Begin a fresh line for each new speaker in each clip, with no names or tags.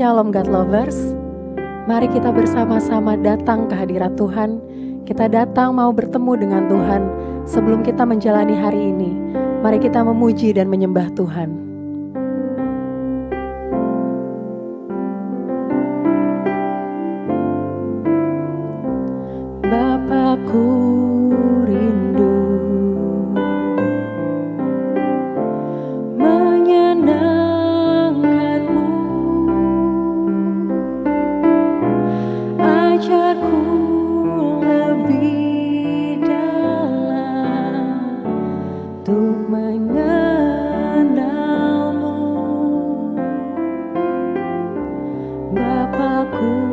Shalom God Lovers. Mari kita bersama-sama datang ke hadirat Tuhan. Kita datang mau bertemu dengan Tuhan. Sebelum kita menjalani hari ini, mari kita memuji dan menyembah Tuhan. Bapakku rindu menyenangkanmu, ajarku lebih dalam untuk mengenalmu. Bapakku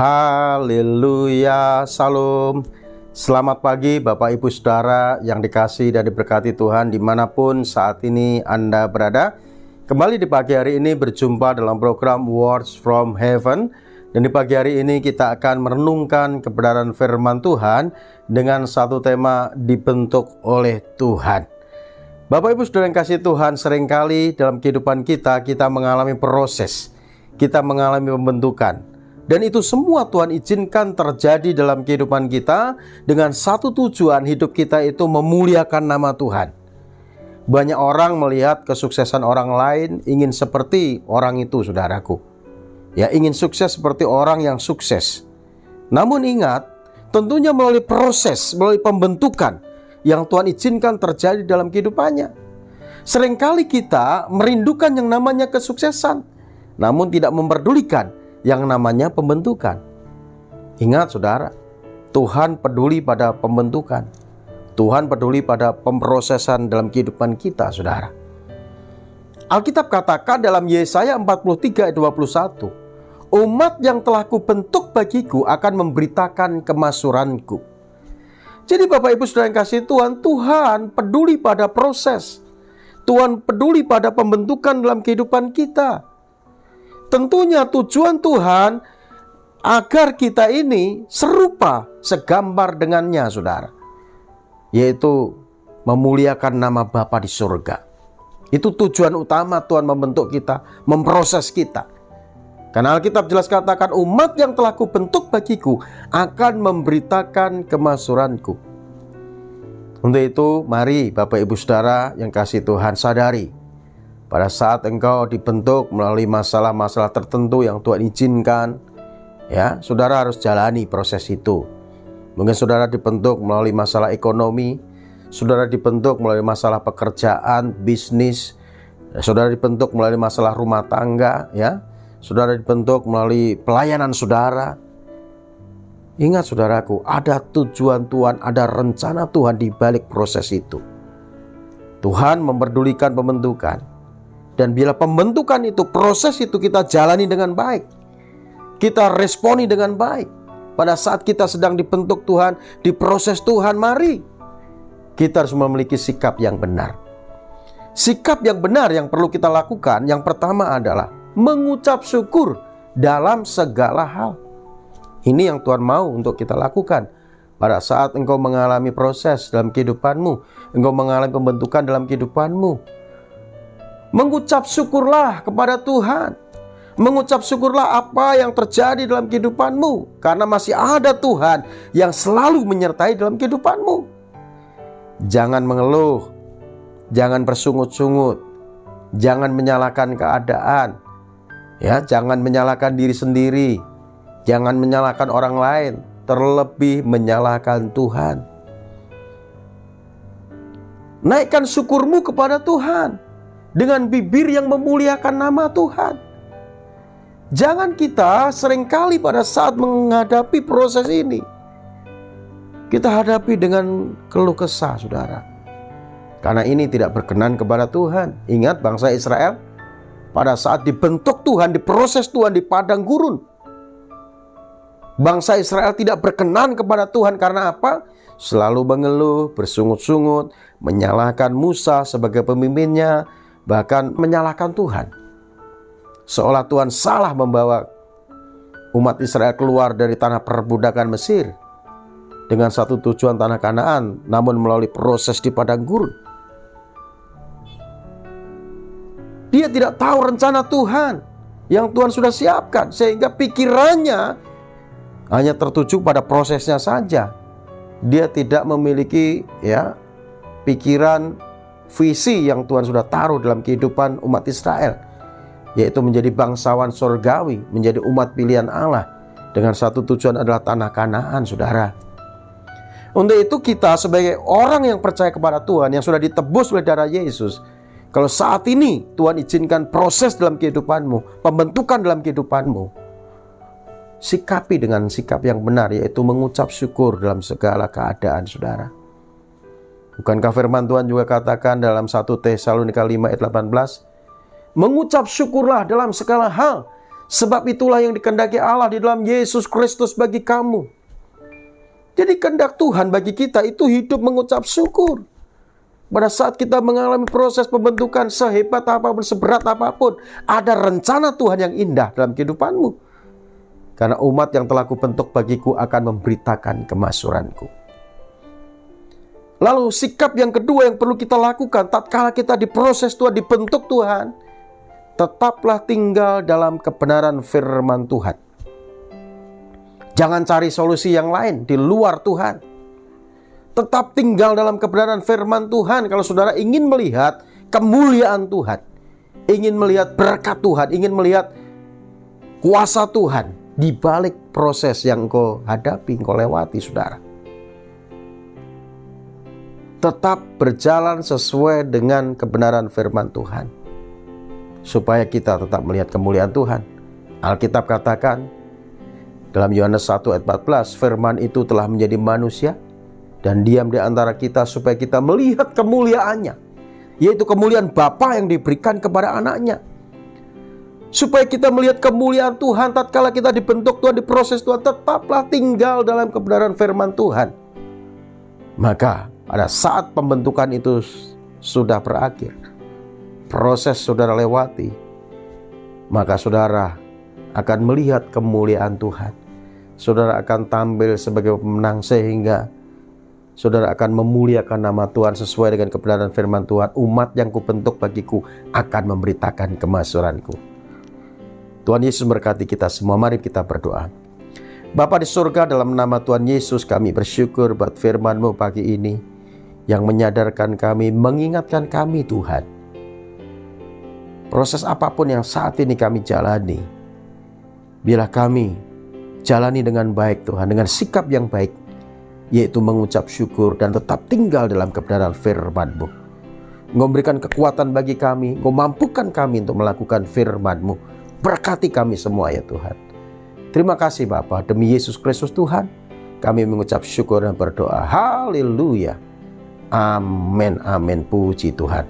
Haleluya, Salam. Selamat pagi Bapak Ibu Saudara yang dikasihi dan diberkati Tuhan dimanapun saat ini Anda berada. Kembali di pagi hari ini berjumpa dalam program Words from Heaven. Dan di pagi hari ini kita akan merenungkan kebenaran firman Tuhan dengan satu tema dibentuk oleh Tuhan. Bapak Ibu Saudara yang kasih Tuhan, seringkali dalam kehidupan kita mengalami proses, kita mengalami pembentukan. Dan itu semua Tuhan izinkan terjadi dalam kehidupan kita dengan satu tujuan, hidup kita itu memuliakan nama Tuhan. Banyak orang melihat kesuksesan orang lain, ingin seperti orang itu, saudaraku. Ya, ingin sukses seperti orang yang sukses. Namun ingat, tentunya melalui proses, melalui pembentukan yang Tuhan izinkan terjadi dalam kehidupannya. Seringkali kita merindukan yang namanya kesuksesan, namun tidak memperdulikan yang namanya pembentukan. Ingat saudara, Tuhan peduli pada pembentukan. Tuhan peduli pada pemrosesan dalam kehidupan kita, saudara. Alkitab katakan dalam Yesaya 43 ayat 21, umat yang telah kubentuk bagiku akan memberitakan kemasuranku. Jadi Bapak Ibu Saudara yang kasih Tuhan, Tuhan peduli pada proses. Tuhan peduli pada pembentukan dalam kehidupan kita. Tentunya tujuan Tuhan agar kita ini serupa, segambar dengannya, saudara. Yaitu memuliakan nama Bapa di surga. Itu tujuan utama Tuhan membentuk kita, memproses kita. Karena Alkitab jelas katakan, umat yang telah kubentuk bagiku akan memberitakan kemasuranku. Untuk itu, mari Bapak Ibu Saudara yang kasih Tuhan sadari, pada saat engkau dibentuk melalui masalah-masalah tertentu yang Tuhan izinkan, ya, saudara harus jalani proses itu. Mungkin saudara dibentuk melalui masalah ekonomi, saudara dibentuk melalui masalah pekerjaan, bisnis, saudara dibentuk melalui masalah rumah tangga, ya, saudara dibentuk melalui pelayanan saudara. Ingat saudaraku, ada tujuan Tuhan, ada rencana Tuhan di balik proses itu. Tuhan memperdulikan pembentukan. Dan bila pembentukan itu, proses itu kita jalani dengan baik, kita responi dengan baik. Pada saat kita sedang dibentuk Tuhan, diproses Tuhan, mari kita harus memiliki sikap yang benar. Sikap yang benar yang perlu kita lakukan, yang pertama adalah mengucap syukur dalam segala hal. Ini yang Tuhan mau untuk kita lakukan. Pada saat engkau mengalami proses dalam kehidupanmu, engkau mengalami pembentukan dalam kehidupanmu, mengucap syukurlah kepada Tuhan. Mengucap syukurlah apa yang terjadi dalam kehidupanmu, karena masih ada Tuhan yang selalu menyertai dalam kehidupanmu. Jangan mengeluh, jangan bersungut-sungut, jangan menyalahkan keadaan, ya, jangan menyalahkan diri sendiri, jangan menyalahkan orang lain, terlebih menyalahkan Tuhan. Naikkan syukurmu kepada Tuhan dengan bibir yang memuliakan nama Tuhan. Jangan kita seringkali pada saat menghadapi proses ini, kita hadapi dengan keluh kesah, saudara. Karena ini tidak berkenan kepada Tuhan. Ingat bangsa Israel pada saat dibentuk Tuhan, diproses Tuhan di padang gurun. Bangsa Israel tidak berkenan kepada Tuhan karena apa? Selalu mengeluh, bersungut-sungut, menyalahkan Musa sebagai pemimpinnya, bahkan menyalahkan Tuhan. Seolah Tuhan salah membawa umat Israel keluar dari tanah perbudakan Mesir dengan satu tujuan tanah Kanaan, namun melalui proses di padang gurun. Dia tidak tahu rencana Tuhan yang Tuhan sudah siapkan, sehingga pikirannya hanya tertuju pada prosesnya saja. Dia tidak memiliki, ya, pikiran visi yang Tuhan sudah taruh dalam kehidupan umat Israel, yaitu menjadi bangsawan surgawi, menjadi umat pilihan Allah dengan satu tujuan adalah tanah Kanaan, saudara. Untuk itu kita sebagai orang yang percaya kepada Tuhan, yang sudah ditebus oleh darah Yesus, kalau saat ini Tuhan izinkan proses dalam kehidupanmu, pembentukan dalam kehidupanmu, sikapi dengan sikap yang benar, yaitu mengucap syukur dalam segala keadaan, saudara. Bukankah firman Tuhan juga katakan dalam 1 Tesalonika 5 ayat 18, mengucap syukurlah dalam segala hal, sebab itulah yang dikehendaki Allah di dalam Yesus Kristus bagi kamu. Jadi kehendak Tuhan bagi kita itu hidup mengucap syukur. Pada saat kita mengalami proses pembentukan, sehebat apapun, seberat apapun, ada rencana Tuhan yang indah dalam kehidupanmu. Karena umat yang telah kubentuk bagiku akan memberitakan kemasuranku. Lalu sikap yang kedua yang perlu kita lakukan tatkala kita diproses Tuhan, dibentuk Tuhan, tetaplah tinggal dalam kebenaran firman Tuhan. Jangan cari solusi yang lain di luar Tuhan. Tetap tinggal dalam kebenaran firman Tuhan. Kalau saudara ingin melihat kemuliaan Tuhan, ingin melihat berkat Tuhan, ingin melihat kuasa Tuhan di balik proses yang engkau hadapi, engkau lewati, saudara. Tetap berjalan sesuai dengan kebenaran firman Tuhan, supaya kita tetap melihat kemuliaan Tuhan. Alkitab katakan dalam Yohanes 1 ayat 14, firman itu telah menjadi manusia dan diam di antara kita supaya kita melihat kemuliaannya, yaitu kemuliaan Bapa yang diberikan kepada anaknya. Supaya kita melihat kemuliaan Tuhan tatkala kita dibentuk Tuhan, diproses Tuhan, tetaplah tinggal dalam kebenaran firman Tuhan. Maka pada saat pembentukan itu sudah berakhir, proses saudara lewati, maka saudara akan melihat kemuliaan Tuhan. Saudara akan tampil sebagai pemenang, sehingga saudara akan memuliakan nama Tuhan sesuai dengan kebenaran firman Tuhan. Umat yang kubentuk bagiku akan memberitakan kemasyhuranku. Tuhan Yesus memberkati kita semua. Mari kita berdoa. Bapa di surga, dalam nama Tuhan Yesus kami bersyukur buat firman-Mu pagi ini yang menyadarkan kami, mengingatkan kami Tuhan. Proses apapun yang saat ini kami jalani, biarlah kami jalani dengan baik Tuhan, dengan sikap yang baik, yaitu mengucap syukur dan tetap tinggal dalam kebenaran firman-Mu. Engkau memberikan kekuatan bagi kami, Engkau mampukan kami untuk melakukan firman-Mu. Berkati kami semua ya Tuhan. Terima kasih Bapa, demi Yesus Kristus Tuhan, kami mengucap syukur dan berdoa. Haleluya. Amin, amin, puji Tuhan.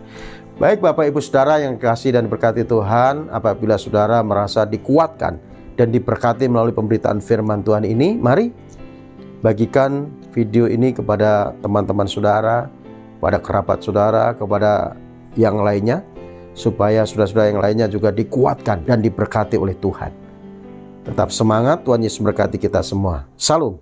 Baik Bapak Ibu Saudara yang dikasihi dan berkati Tuhan, apabila saudara merasa dikuatkan dan diberkati melalui pemberitaan firman Tuhan ini, mari bagikan video ini kepada teman-teman saudara, kepada kerabat saudara, kepada yang lainnya, supaya saudara-saudara yang lainnya juga dikuatkan dan diberkati oleh Tuhan. Tetap semangat, Tuhan Yesus memberkati kita semua. Salam.